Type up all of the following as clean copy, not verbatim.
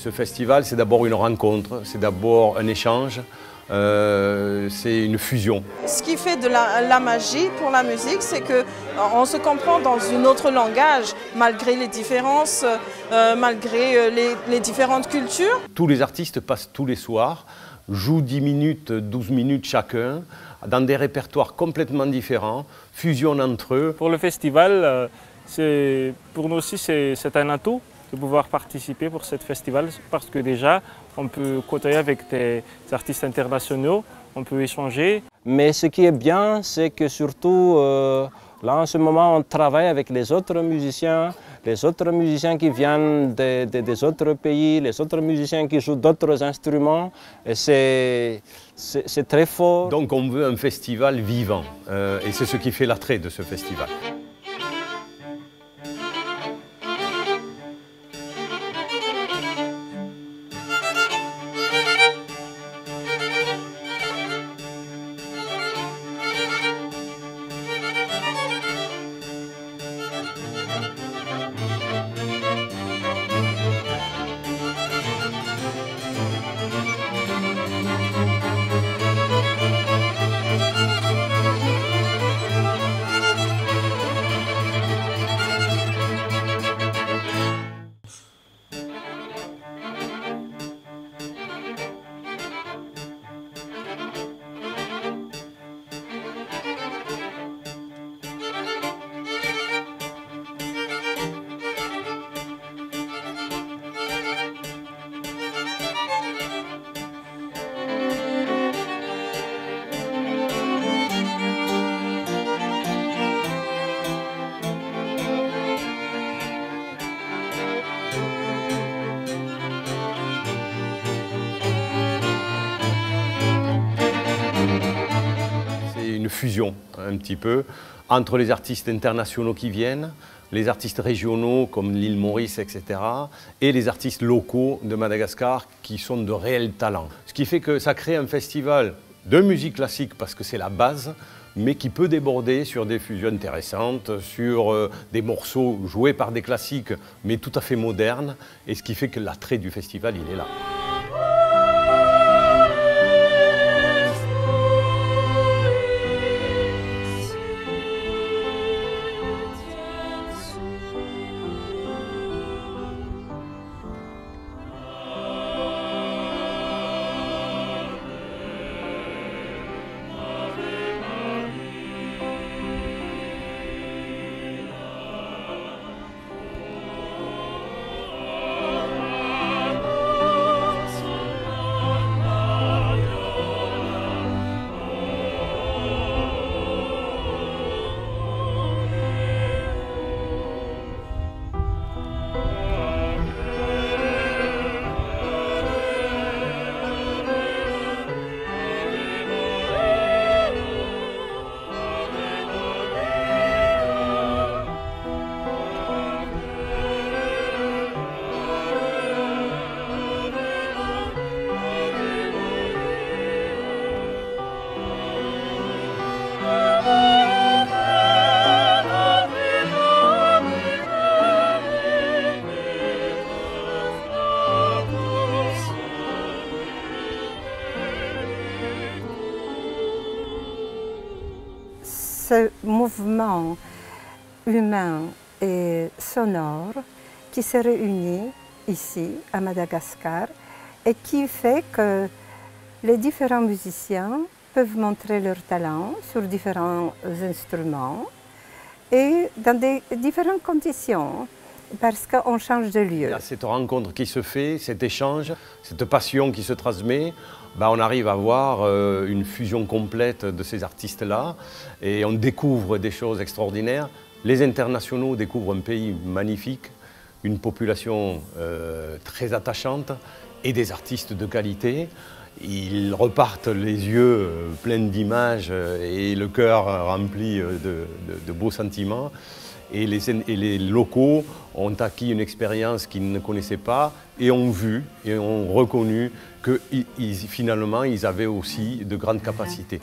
Ce festival, c'est d'abord une rencontre, c'est d'abord un échange, c'est une fusion. Ce qui fait de la magie pour la musique, c'est qu'on se comprend dans un autre langage, malgré les différences, malgré les différentes cultures. Tous les artistes passent tous les soirs, jouent 10 minutes, 12 minutes chacun, dans des répertoires complètement différents, fusionnent entre eux. Pour le festival, pour nous aussi, c'est un atout de pouvoir participer pour ce festival parce que déjà, on peut côtoyer avec des artistes internationaux, on peut échanger. Mais ce qui est bien, c'est que surtout, là en ce moment, on travaille avec les autres musiciens qui viennent des autres pays, les autres musiciens qui jouent d'autres instruments. Et c'est très fort. Donc on veut un festival vivant et c'est ce qui fait l'attrait de ce festival. Fusion un petit peu entre les artistes internationaux qui viennent, les artistes régionaux comme l'île Maurice, etc. et les artistes locaux de Madagascar qui sont de réels talents. Ce qui fait que ça crée un festival de musique classique parce que c'est la base, mais qui peut déborder sur des fusions intéressantes, sur des morceaux joués par des classiques mais tout à fait modernes, et ce qui fait que l'attrait du festival, il est là. Ce mouvement humain et sonore qui se réunit ici à Madagascar et qui fait que les différents musiciens peuvent montrer leur talent sur différents instruments et dans des différentes conditions parce qu'on change de lieu. Il y a cette rencontre qui se fait, cet échange, cette passion qui se transmet. On arrive à voir une fusion complète de ces artistes-là et on découvre des choses extraordinaires. Les internationaux découvrent un pays magnifique, une population très attachante et des artistes de qualité. Ils repartent les yeux pleins d'images et le cœur rempli de beaux sentiments. Et les locaux ont acquis une expérience qu'ils ne connaissaient pas et ont vu et ont reconnu que finalement ils avaient aussi de grandes capacités.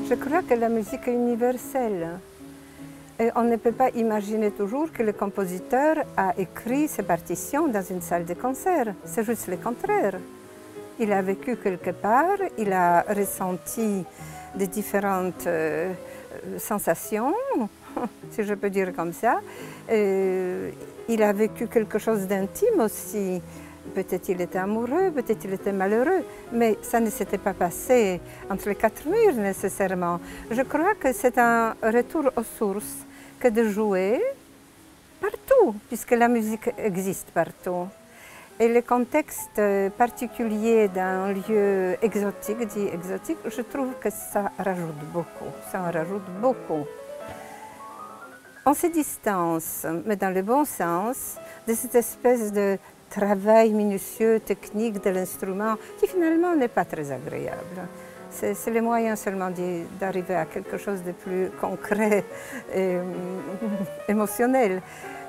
Je crois que la musique est universelle. Et on ne peut pas imaginer toujours que le compositeur a écrit ses partitions dans une salle de concert. C'est juste le contraire. Il a vécu quelque part, il a ressenti des différentes sensations, si je peux dire comme ça. Il a vécu quelque chose d'intime aussi. Peut-être il était amoureux, peut-être il était malheureux, mais ça ne s'était pas passé entre les quatre murs nécessairement. Je crois que c'est un retour aux sources que de jouer partout, puisque la musique existe partout. Et le contexte particulier d'un lieu exotique, dit exotique, je trouve que ça rajoute beaucoup, ça en rajoute beaucoup. On se distance, mais dans le bon sens, de cette espèce de travail minutieux, technique de l'instrument, qui finalement n'est pas très agréable. C'est le moyen seulement d'arriver à quelque chose de plus concret et émotionnel.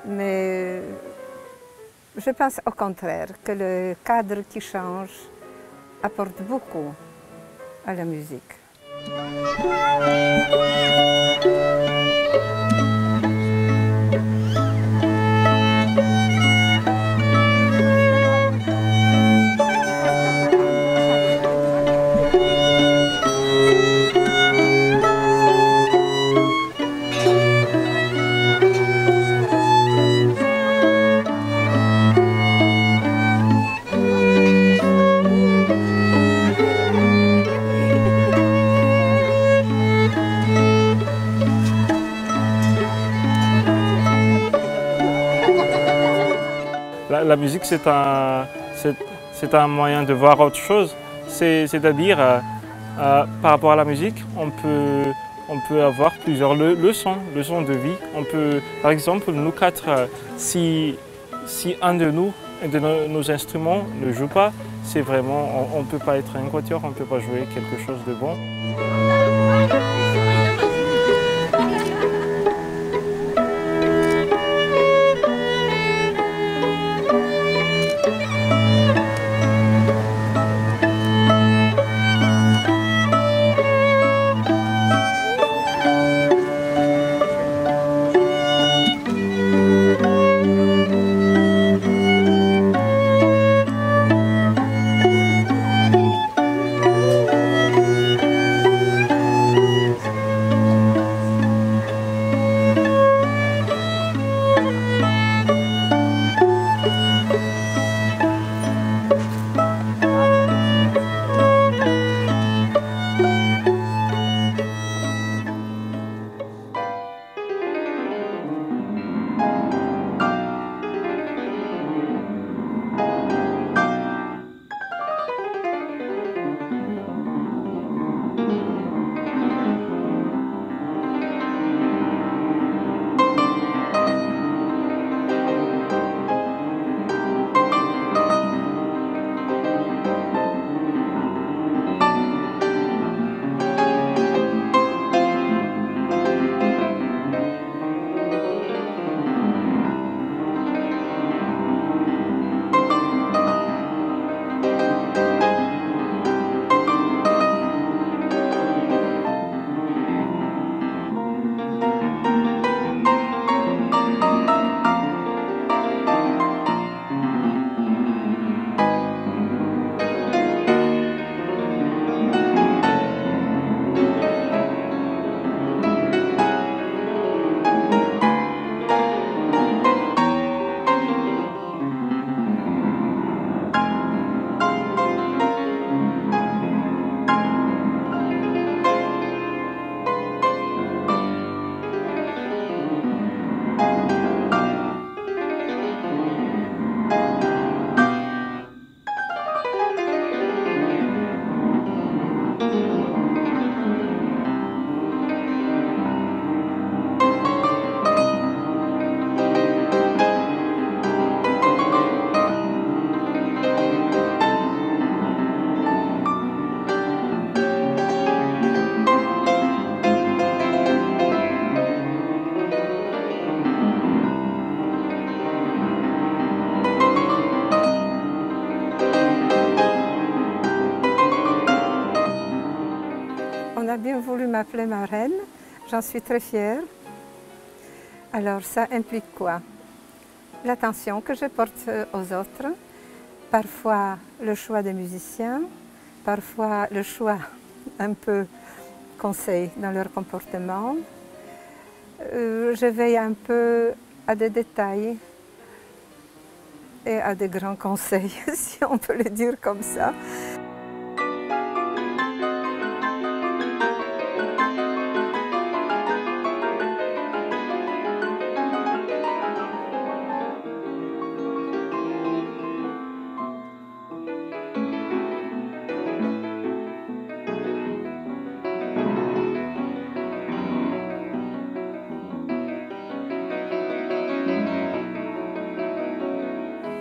Mais je pense au contraire que le cadre qui change apporte beaucoup à la musique. La musique, c'est un moyen de voir autre chose. C'est-à-dire, par rapport à la musique, on peut avoir plusieurs leçons de vie. On peut, par exemple, nous quatre, si un de nos instruments ne joue pas, c'est vraiment, on ne peut pas être un quatuor, on ne peut pas jouer quelque chose de bon. voulu m'appeler marraine. J'en suis très fière. Alors ça implique quoi? L'attention que je porte aux autres, parfois le choix des musiciens, parfois le choix un peu conseil dans leur comportement. Je veille un peu à des détails et à des grands conseils, si on peut le dire comme ça.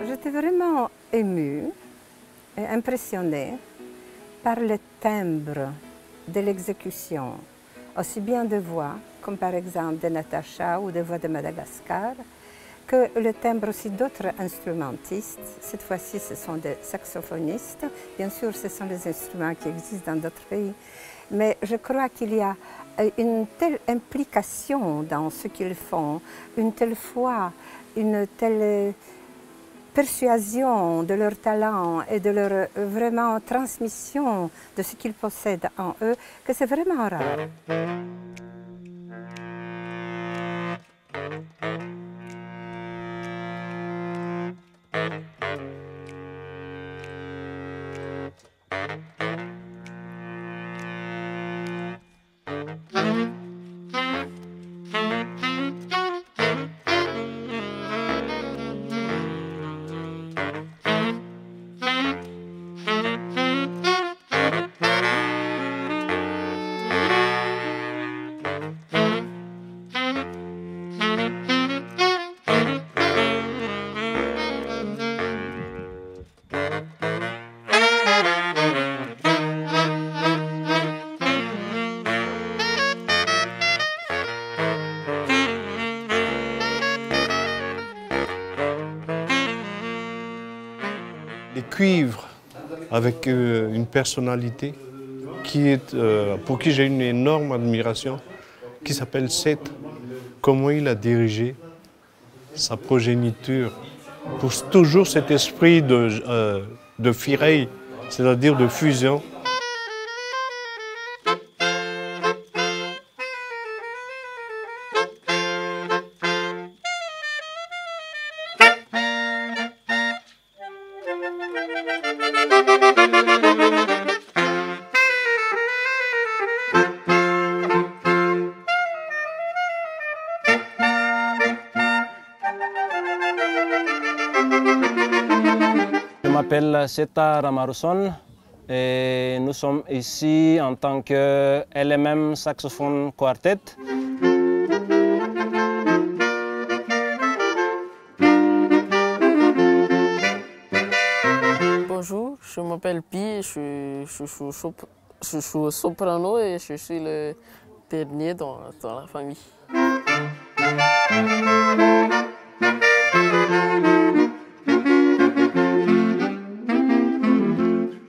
J'étais vraiment émue et impressionnée par le timbre de l'exécution, aussi bien de voix, comme par exemple de Natacha ou de voix de Madagascar, que le timbre aussi d'autres instrumentistes. Cette fois-ci, ce sont des saxophonistes. Bien sûr, ce sont des instruments qui existent dans d'autres pays. Mais je crois qu'il y a une telle implication dans ce qu'ils font, une telle foi, une telle persuasion de leur talent et de leur vraiment transmission de ce qu'ils possèdent en eux, que c'est vraiment rare. Les cuivres avec une personnalité pour qui j'ai une énorme admiration, qui s'appelle Seth. Comment il a dirigé sa progéniture pour toujours cet esprit de fireille, c'est-à-dire de fusion. Je m'appelle Seta Ramaruson et nous sommes ici en tant que LMM Saxophone Quartet. Bonjour, je m'appelle Pi, je suis au soprano et je suis le dernier dans la famille.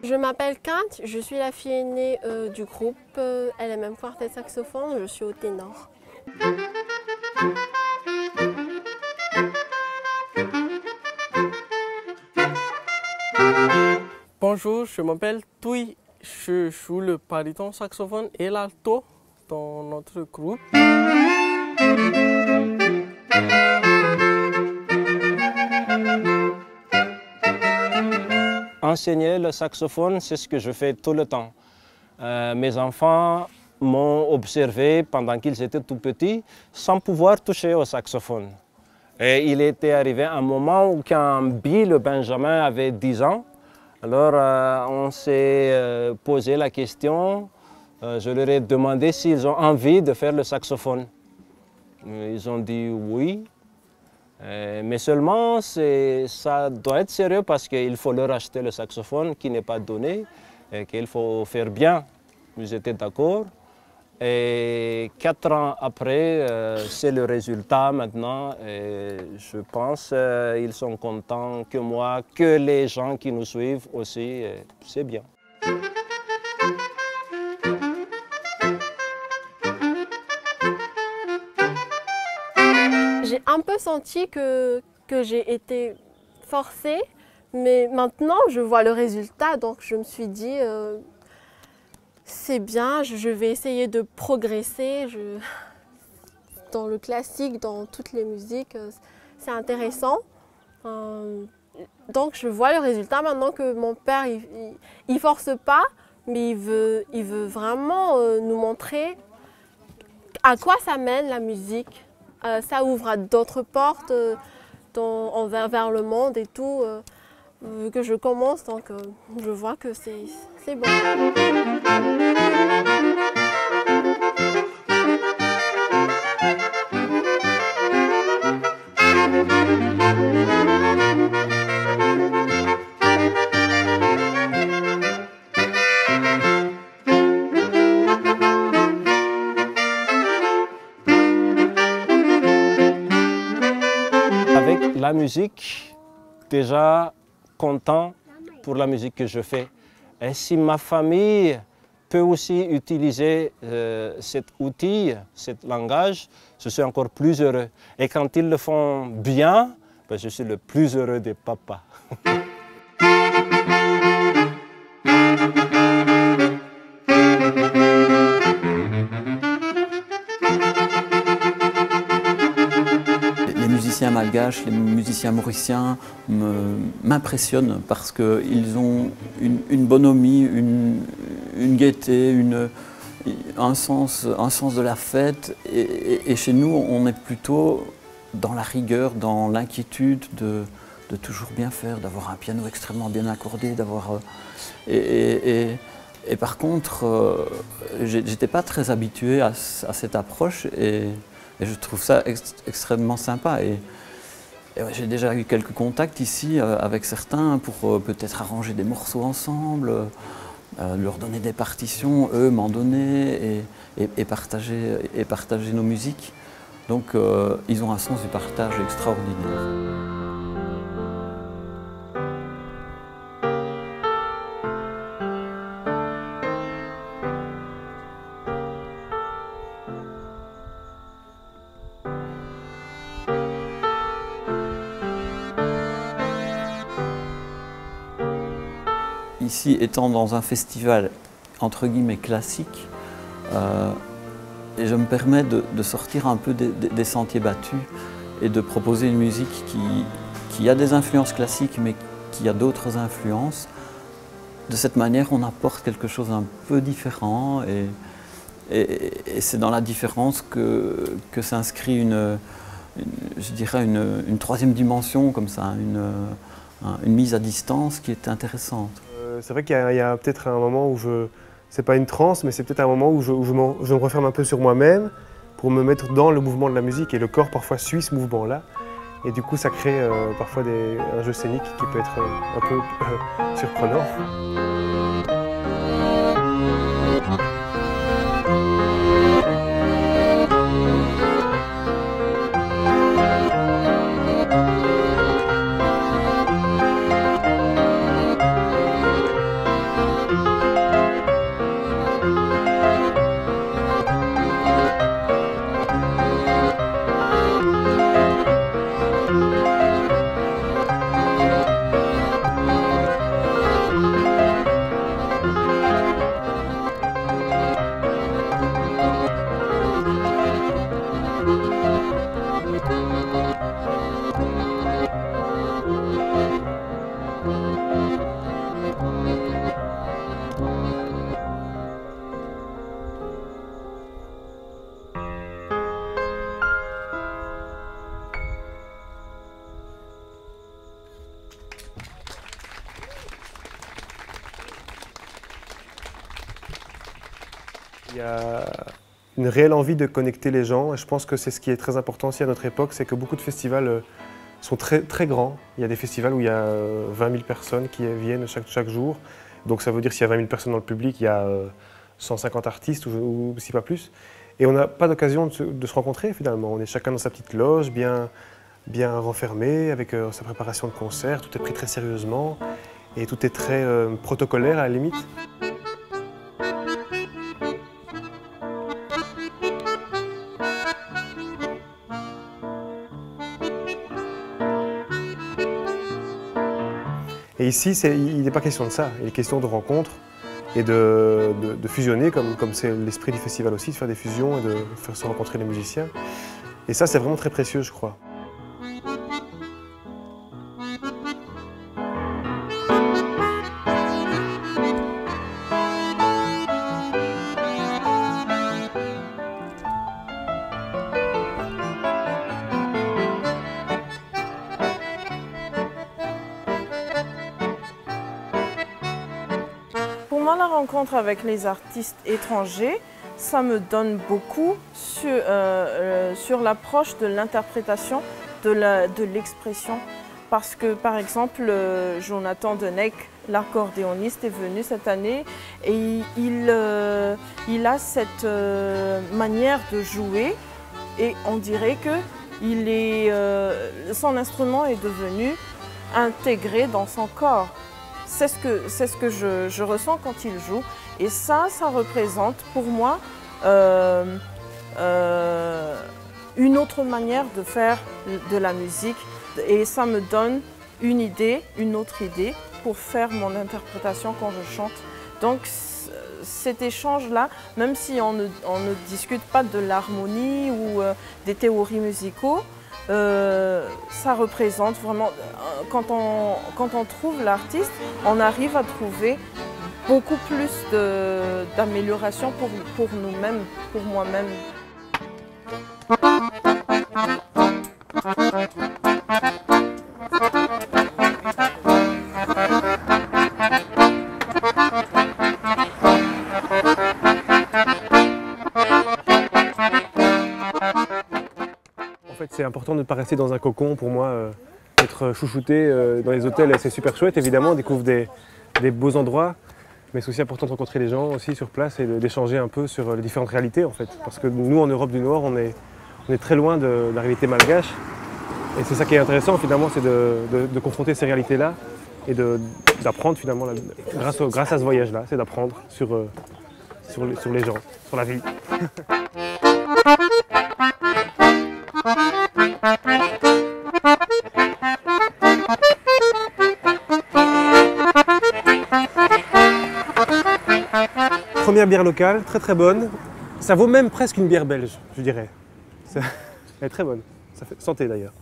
Je m'appelle Kant, je suis la fille aînée du groupe LMM Quartet Saxophone, je suis au ténor. Bonjour, je m'appelle Tui, je joue le baryton saxophone et l'alto dans notre groupe. Enseigner le saxophone, c'est ce que je fais tout le temps. Mes enfants m'ont observé pendant qu'ils étaient tout petits sans pouvoir toucher au saxophone. Et il était arrivé un moment où quand Bi, le Benjamin, avait 10 ans, alors on s'est posé la question, je leur ai demandé s'ils ont envie de faire le saxophone. Ils ont dit oui. Mais seulement, ça doit être sérieux parce qu'il faut leur acheter le saxophone qui n'est pas donné et qu'il faut faire bien. Ils étaient d'accord. Et 4 ans après, c'est le résultat maintenant. Et je pense qu'ils sont contents que moi, que les gens qui nous suivent aussi. C'est bien. un peu senti que j'ai été forcée, mais maintenant je vois le résultat, donc je me suis dit c'est bien, je vais essayer de progresser. Dans le classique, dans toutes les musiques, c'est intéressant. Donc je vois le résultat maintenant que mon père, il force pas, mais il veut vraiment nous montrer à quoi ça mène la musique. Ça ouvre à d'autres portes vers le monde et tout. Que je commence, donc je vois que c'est bon. Avec la musique, déjà content pour la musique que je fais. Et si ma famille peut aussi utiliser cet outil, ce langage, je suis encore plus heureux. Et quand ils le font bien, ben, je suis le plus heureux des papas. Les musiciens malgaches, les musiciens mauriciens m'impressionnent parce qu'ils ont une bonhomie, une gaieté, un sens de la fête. Et chez nous, on est plutôt dans la rigueur, dans l'inquiétude de toujours bien faire, d'avoir un piano extrêmement bien accordé, et par contre, j'étais pas très habitué à cette approche. Et je trouve ça extrêmement sympa. Et ouais, j'ai déjà eu quelques contacts ici avec certains pour peut-être arranger des morceaux ensemble, leur donner des partitions, eux m'en donner et partager nos musiques. Donc ils ont un sens du partage extraordinaire. Ici, étant dans un festival entre guillemets classique, et je me permets de sortir un peu des sentiers battus et de proposer une musique qui a des influences classiques mais qui a d'autres influences. De cette manière, on apporte quelque chose un peu différent et c'est dans la différence que s'inscrit je dirais une troisième dimension comme ça, une mise à distance qui est intéressante. C'est vrai qu'il y a peut-être un moment où c'est pas une transe, mais c'est peut-être un moment où je me referme un peu sur moi-même pour me mettre dans le mouvement de la musique. Et le corps parfois suit ce mouvement-là. Et du coup, ça crée parfois un jeu scénique qui peut être un peu surprenant. Il y a une réelle envie de connecter les gens et je pense que c'est ce qui est très important aussi à notre époque, c'est que beaucoup de festivals sont très, très grands. Il y a des festivals où il y a 20 000 personnes qui viennent chaque jour. Donc ça veut dire qu'il y a 20 000 personnes dans le public, il y a 150 artistes ou si pas plus. Et on n'a pas d'occasion de se rencontrer finalement. On est chacun dans sa petite loge, bien renfermé, avec sa préparation de concert. Tout est pris très sérieusement et tout est très protocolaire à la limite. Et ici, il n'est pas question de ça. Il est question de rencontres et de fusionner, comme c'est l'esprit du festival aussi, de faire des fusions et de faire se rencontrer les musiciens. Et ça, c'est vraiment très précieux, je crois. Pour moi, la rencontre avec les artistes étrangers, ça me donne beaucoup sur l'approche de l'interprétation, de l'expression. Parce que, par exemple, Jonathan Denec, l'accordéoniste, est venu cette année et il a cette manière de jouer et on dirait que son instrument est devenu intégré dans son corps. C'est ce que je ressens quand il joue. Et ça représente pour moi une autre manière de faire de la musique. Et ça me donne une autre idée pour faire mon interprétation quand je chante. Donc cet échange-là, même si on ne discute pas de l'harmonie ou des théories musicaux, ça représente vraiment, quand on trouve l'artiste, on arrive à trouver beaucoup plus d'amélioration pour nous-mêmes, pour moi-même. C'est important de ne pas rester dans un cocon pour moi, être chouchouté dans les hôtels, c'est super chouette évidemment, on découvre des beaux endroits, mais c'est aussi important de rencontrer les gens aussi sur place et d'échanger un peu sur les différentes réalités en fait. Parce que nous en Europe du Nord, on est très loin de la réalité malgache et c'est ça qui est intéressant finalement, c'est de confronter ces réalités-là et d'apprendre finalement, grâce à ce voyage-là, c'est d'apprendre sur les gens, sur la vie. Première bière locale, très très bonne. Ça vaut même presque une bière belge, je dirais. Elle est très bonne. Ça fait santé d'ailleurs.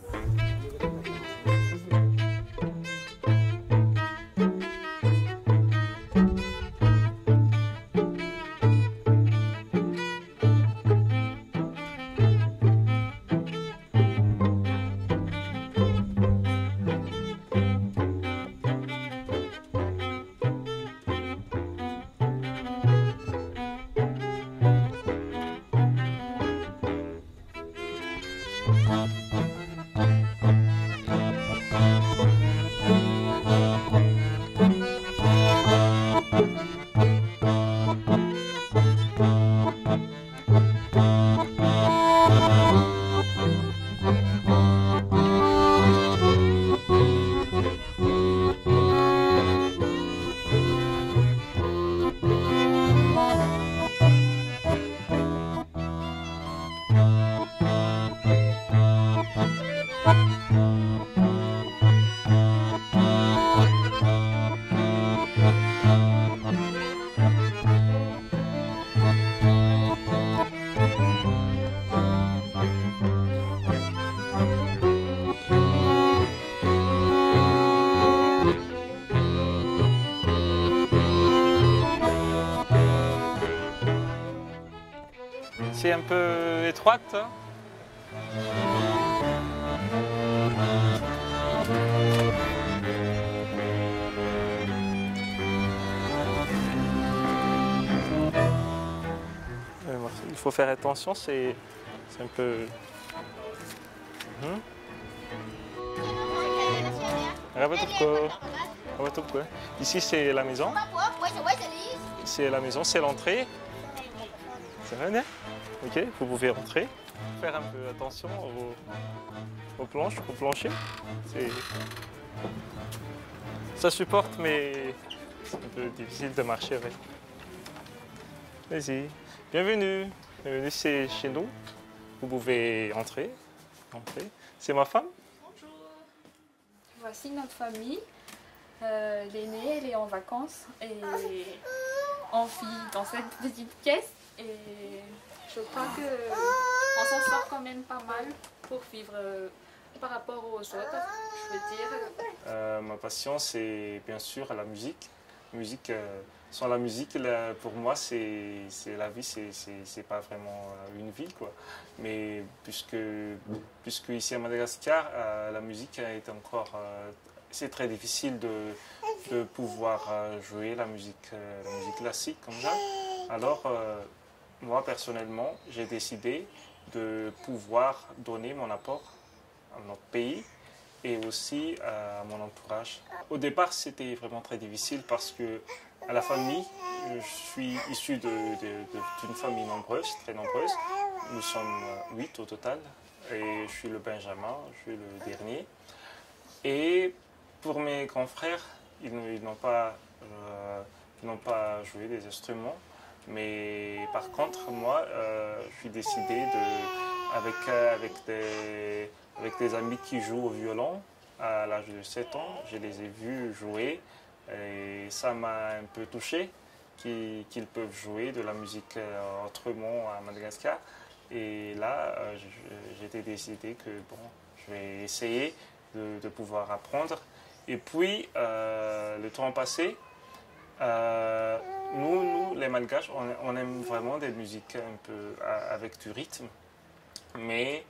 C'est un peu étroite. Hein. Il faut faire attention, c'est un peu... Ici c'est la maison. C'est la maison, c'est l'entrée. C'est vrai, ok, vous pouvez rentrer. Faire un peu attention aux planches, au plancher. Ça supporte, mais c'est un peu difficile de marcher avec. Vas-y, bienvenue. Bienvenue chez nous. Vous pouvez entrer. C'est ma femme. Bonjour. Voici notre famille. L'aînée, elle est en vacances et on vit dans cette petite pièce et je crois qu'on s'en sort quand même pas mal pour vivre par rapport aux autres, je veux dire. Ma passion, c'est bien sûr la musique. Sans la musique, pour moi, c'est la vie, c'est pas vraiment une vie, quoi. Mais puisque ici à Madagascar, la musique est encore... c'est très difficile de pouvoir jouer la musique classique comme ça. Alors, moi, personnellement, j'ai décidé de pouvoir donner mon apport à notre pays et aussi à mon entourage. Au départ, c'était vraiment très difficile parce que à la famille, je suis issu d'une famille nombreuse, très nombreuse. Nous sommes 8 au total et je suis le Benjamin, je suis le dernier. Et pour mes grands frères, ils n'ont pas joué des instruments. Mais par contre, moi, je suis décidé avec des amis qui jouent au violon à l'âge de 7 ans, je les ai vus jouer et ça m'a un peu touché qu'ils peuvent jouer de la musique autrement à Madagascar. Et là, j'étais décidé que bon, je vais essayer de pouvoir apprendre. Et puis, le temps passé, nous, les Malgaches, on aime vraiment des musiques un peu avec du rythme, mais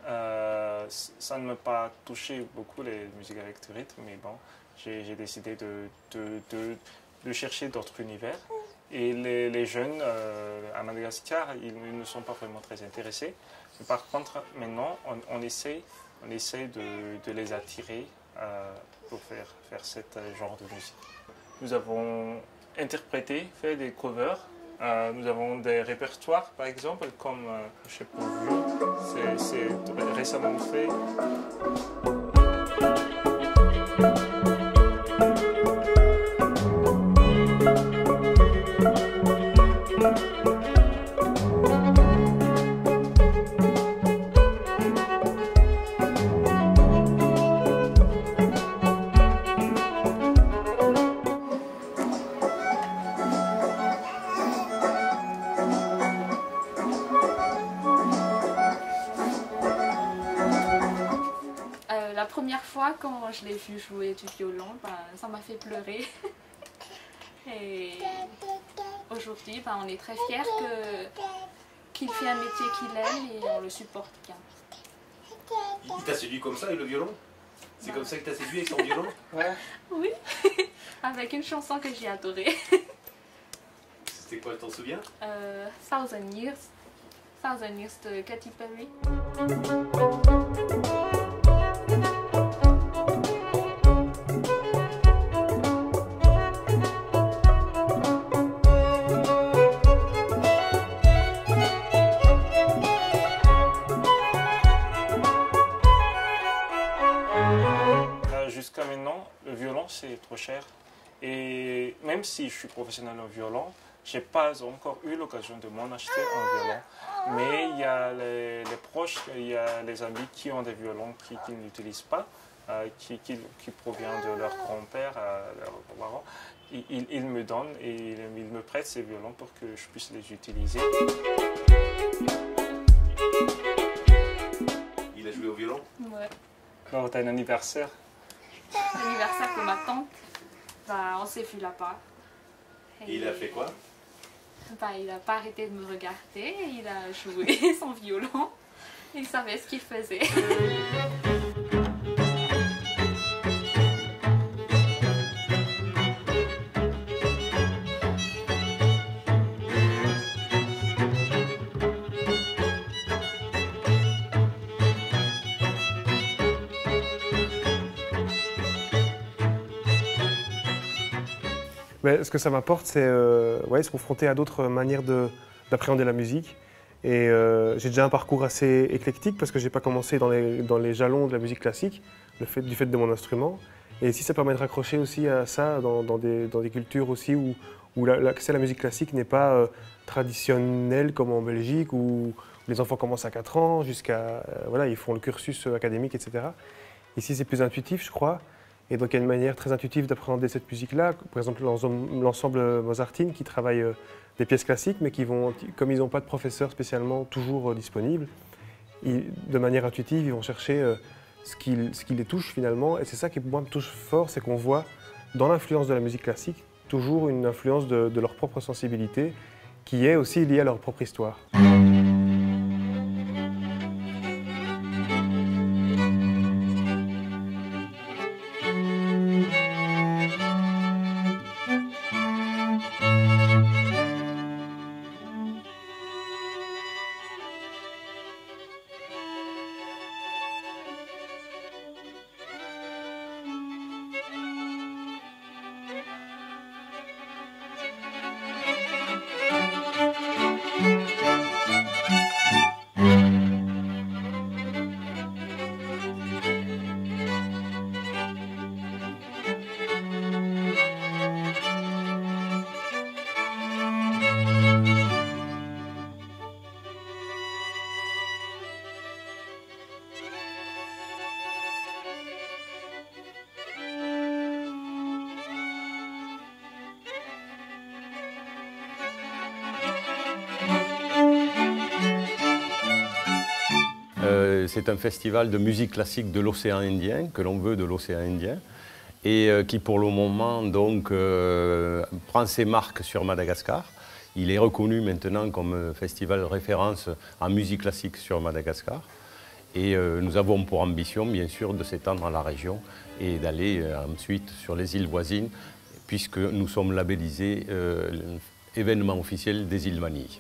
ça ne m'a pas touché beaucoup les musiques avec du rythme, mais bon, j'ai décidé de chercher d'autres univers. Et les jeunes à Madagascar, ils ne sont pas vraiment très intéressés. Mais par contre, maintenant, on essaie de les attirer pour faire ce genre de musique. Nous avons interprété, fait des covers. Nous avons des répertoires, par exemple, comme je sais pas vous, c'est récemment fait. La première fois quand je l'ai vu jouer du violon, ça m'a fait pleurer. Et aujourd'hui, on est très fiers qu'il fait un métier qu'il aime et on le supporte bien. Il t'a séduit comme ça avec le violon? C'est comme ça que t'as séduit avec ton violon? Ouais. Oui, avec une chanson que j'ai adorée. C'était quoi, tu t'en souviens? Thousand Years de Katy Perry. Jusqu'à maintenant, le violon c'est trop cher. Et même si je suis professionnel en violon, je n'ai pas encore eu l'occasion de m'en acheter un violon. Mais il y a les proches, il y a les amis qui ont des violons qui n'utilisent pas, qui proviennent de leur grand-père, leurs parents. Ils me donnent et ils me prêtent ces violons pour que je puisse les utiliser. Il a joué au violon? Ouais. Quand tu as un anniversaire? L'anniversaire de ma tante, on s'est vu là-bas. Et il a fait quoi? Il n'a pas arrêté de me regarder, il a joué son violon, il savait ce qu'il faisait. Mais ce que ça m'apporte, c'est se confronter à d'autres manières d'appréhender la musique. Et j'ai déjà un parcours assez éclectique parce que je n'ai pas commencé dans les jalons de la musique classique, du fait de mon instrument. Et si ça permet de raccrocher aussi à ça dans des cultures aussi où l'accès à la musique classique n'est pas traditionnel comme en Belgique où les enfants commencent à 4 ans jusqu'à... ils font le cursus académique, etc. Ici, c'est plus intuitif, je crois. Et donc il y a une manière très intuitive d'appréhender cette musique-là. Par exemple, l'ensemble Mozartine qui travaille des pièces classiques, mais qui vont, comme ils n'ont pas de professeur spécialement toujours disponible, de manière intuitive, ils vont chercher ce qui les touche finalement. Et c'est ça qui, pour moi, me touche fort, c'est qu'on voit dans l'influence de la musique classique toujours une influence de leur propre sensibilité, qui est aussi liée à leur propre histoire. C'est un festival de musique classique de l'océan Indien, que l'on veut de l'océan Indien, et qui pour le moment donc, prend ses marques sur Madagascar. Il est reconnu maintenant comme festival de référence en musique classique sur Madagascar. Et nous avons pour ambition, bien sûr, de s'étendre à la région et d'aller ensuite sur les îles voisines, puisque nous sommes labellisés événement officiel des îles Manille.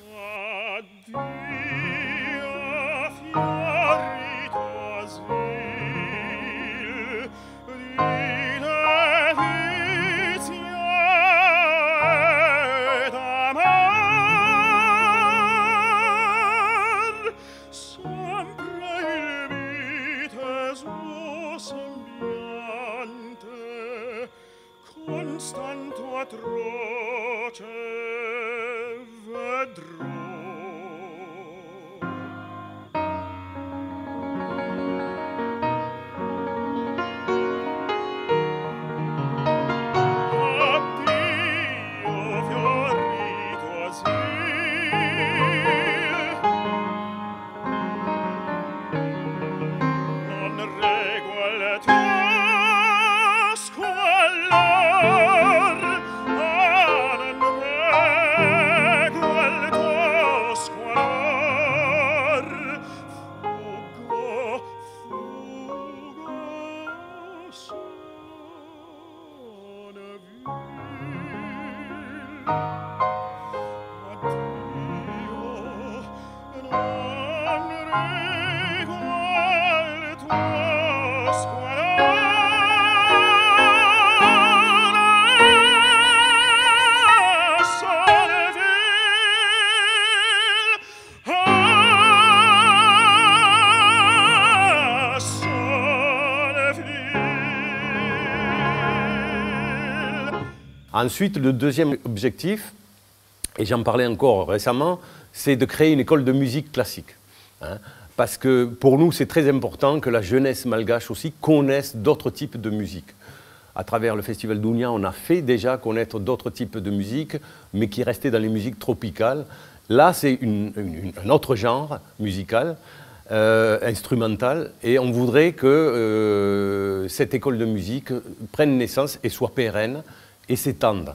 Ensuite, le deuxième objectif, et j'en parlais encore récemment, c'est de créer une école de musique classique. Parce que pour nous, c'est très important que la jeunesse malgache aussi connaisse d'autres types de musique. À travers le festival d'Ougna, on a fait déjà connaître d'autres types de musique, mais qui restaient dans les musiques tropicales. Là, c'est un autre genre musical, instrumental, et on voudrait que cette école de musique prenne naissance et soit pérenne, et s'étendent.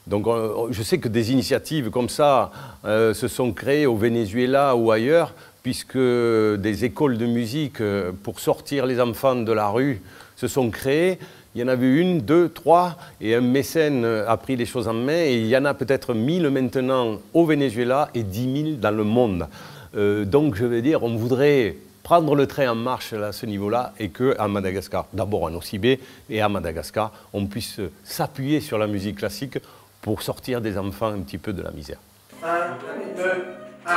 Donc je sais que des initiatives comme ça se sont créées au Venezuela ou ailleurs, puisque des écoles de musique pour sortir les enfants de la rue se sont créées. Il y en avait une, deux, trois, et un mécène a pris les choses en main, et il y en a peut-être 1000 maintenant au Venezuela et 10 000 dans le monde. Donc je veux dire, on voudrait prendre le train en marche à ce niveau-là et qu'à Madagascar, d'abord en Ocibé et à Madagascar, on puisse s'appuyer sur la musique classique pour sortir des enfants un petit peu de la misère. 1, 2, 1.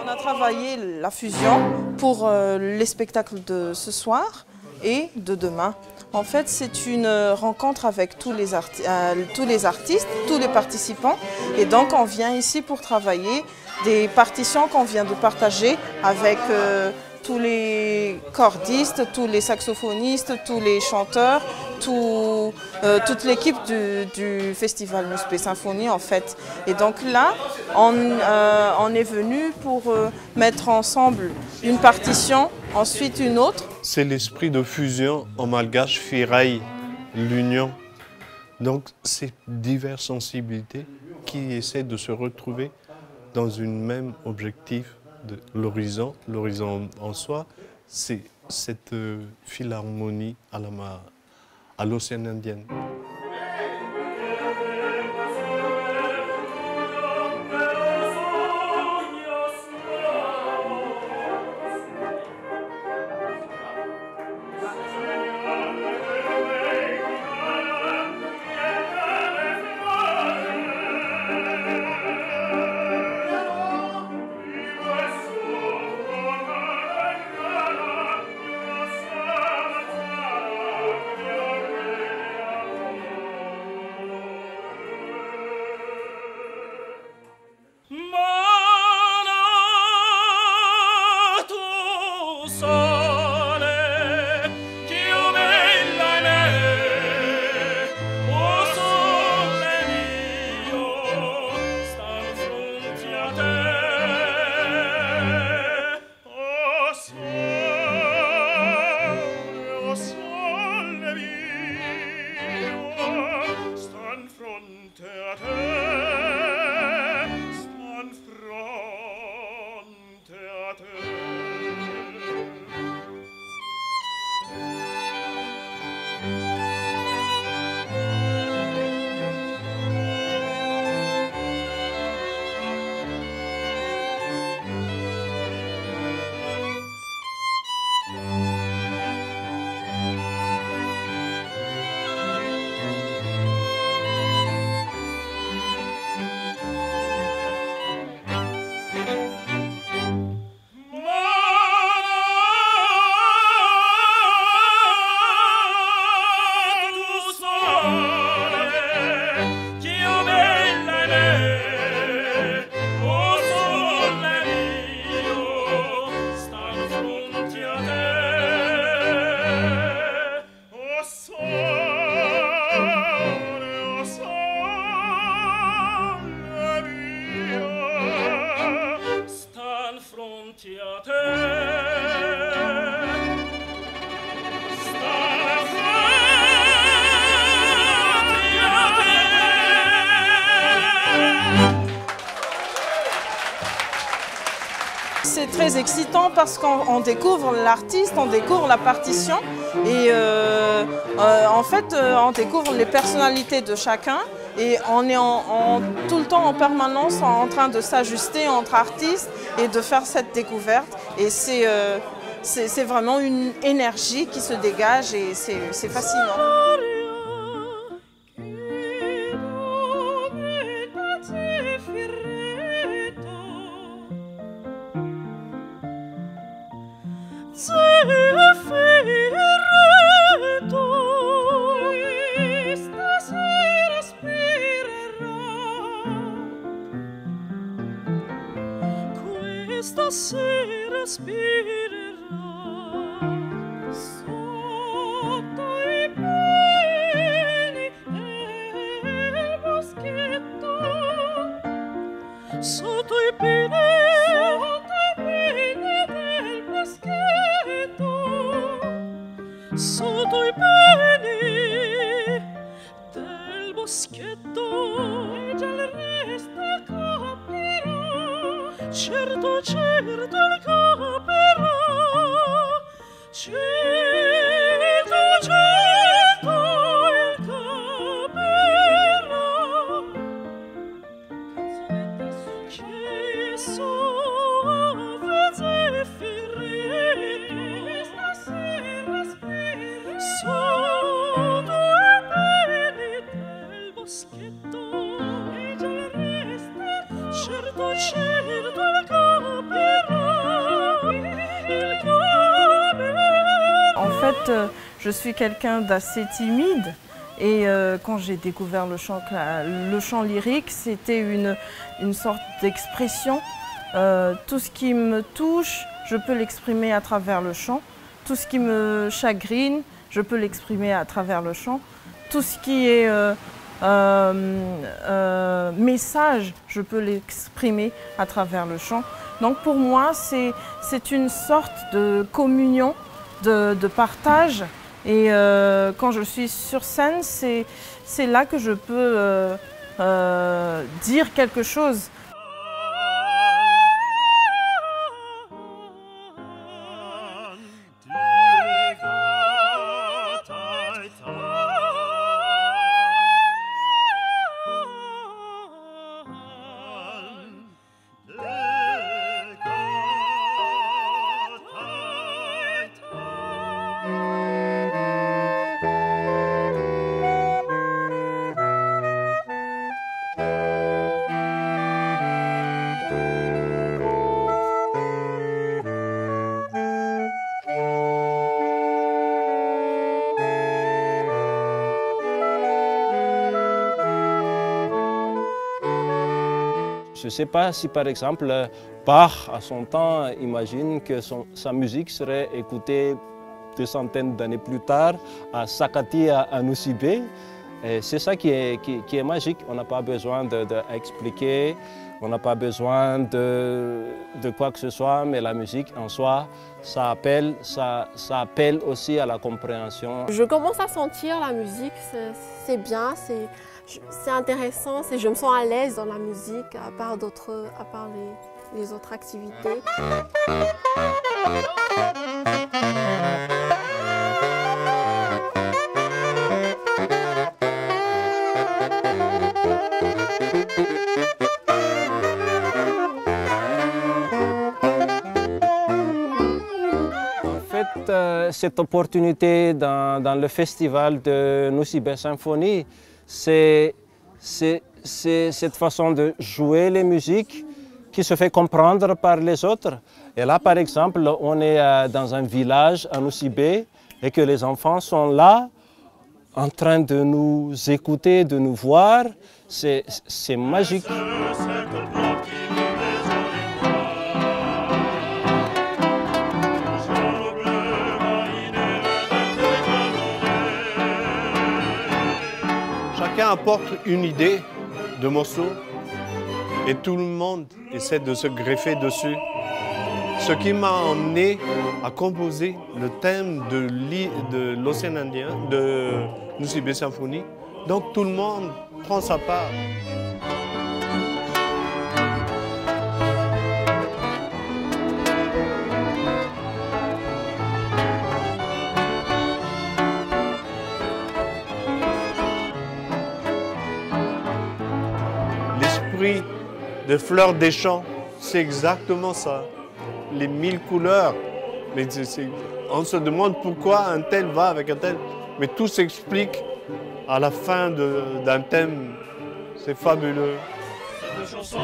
On a travaillé la fusion pour les spectacles de ce soir. et de demain. En fait, c'est une rencontre avec tous les artistes, tous les participants. Et donc, on vient ici pour travailler des partitions qu'on vient de partager avec tous les cordistes, tous les saxophonistes, tous les chanteurs, toute l'équipe du festival Mouspe Symphonie en fait. Et donc là, on est venu pour mettre ensemble une partition, ensuite une autre. C'est l'esprit de fusion en malgache, Firaï, l'union. Donc c'est diverses sensibilités qui essaient de se retrouver dans une même objectif de l'horizon. L'horizon en soi, c'est cette philharmonie à l'océan Indien. C'est très excitant parce qu'on découvre l'artiste, on découvre la partition et en fait on découvre les personnalités de chacun et on est tout le temps en permanence en train de s'ajuster entre artistes et de faire cette découverte et c'est vraiment une énergie qui se dégage et c'est fascinant. Stasera spirerà sotto i pini del boschetto, sotto i pini del boschetto, sotto i pini del boschetto, e già il resto capirò. Certo, certo il capirò, certo, certo il capirò, che soave zeffirri stasera spirerà sotto i pini del boschetto, e già il resto, certo, certo. En fait, fait, je suis quelqu'un d'assez timide. Et quand j'ai découvert le chant lyrique, c'était une sorte d'expression. Tout ce qui me touche, je peux l'exprimer à travers le chant. Tout ce qui me chagrine, je peux l'exprimer à travers le chant. Tout ce qui est message, je peux l'exprimer à travers le chant. Donc pour moi, c'est une sorte de communion, de partage. Et quand je suis sur scène, c'est là que je peux dire quelque chose. Je ne sais pas si par exemple Bach à son temps imagine que sa musique serait écoutée des centaines d'années plus tard à Sakati à Nosy-Be. C'est ça qui est magique. On n'a pas besoin d'expliquer, on n'a pas besoin de quoi que ce soit, mais la musique en soi, ça appelle aussi à la compréhension. Je commence à sentir la musique, c'est bien, c'est intéressant, je me sens à l'aise dans la musique, à part les autres activités. Cette opportunité dans le festival de Nosy-Be Symphony, c'est cette façon de jouer les musiques qui se fait comprendre par les autres. Et là, par exemple, on est dans un village à Nosy-Be et que les enfants sont là en train de nous écouter, de nous voir. C'est magique. Chacun apporte une idée de morceau et tout le monde essaie de se greffer dessus. Ce qui m'a emmené à composer le thème de l'Océan Indien, de Nosy-Be Symphony. Donc tout le monde prend sa part. L'esprit de Fleurs des Champs, c'est exactement ça. Les 1000 couleurs. Mais on se demande pourquoi un tel va avec un tel. Mais tout s'explique à la fin d'un thème. C'est fabuleux. Cette chanson